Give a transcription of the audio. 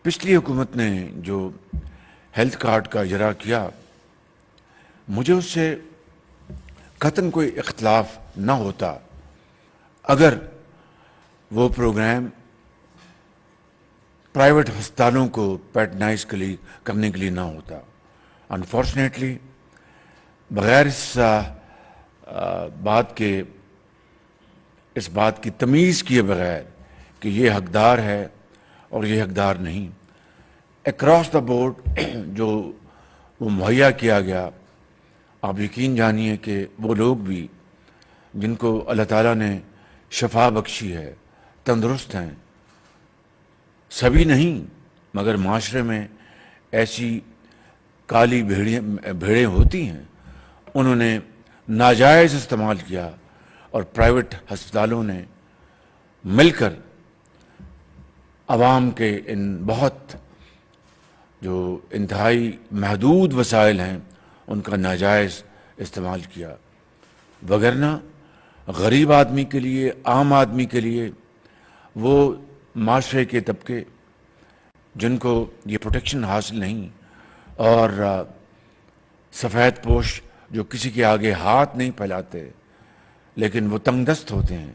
پچھلی حکومت نے جو ہیلتھ کارڈ کا اجرا کیا، مجھے اس سے قطعاً کوئی اختلاف نہ ہوتا اگر وہ پروگرام پرائیویٹ ہسپتالوں کو پیٹرنائز کرنے کے لیے نہ ہوتا۔ انفارچونیٹلی بغیر اس بات کی تمیز کیے بغیر کہ یہ حقدار ہے اور یہ حقدار نہیں، اکراس دا بورڈ جو وہ مہیا کیا گیا، آپ یقین جانیے کہ وہ لوگ بھی جن کو اللہ تعالیٰ نے شفا بخشی ہے، تندرست ہیں، سبھی نہیں مگر معاشرے میں ایسی کالی بھیڑیں ہوتی ہیں، انہوں نے ناجائز استعمال کیا اور پرائیویٹ ہسپتالوں نے مل کر عوام کے ان بہت جو انتہائی محدود وسائل ہیں ان کا ناجائز استعمال کیا۔ وگرنہ غریب آدمی کے لیے، عام آدمی کے لیے، وہ معاشرے کے طبقے جن کو یہ پروٹیکشن حاصل نہیں، اور سفید پوش جو کسی کے آگے ہاتھ نہیں پھیلاتے لیکن وہ تنگ دست ہوتے ہیں،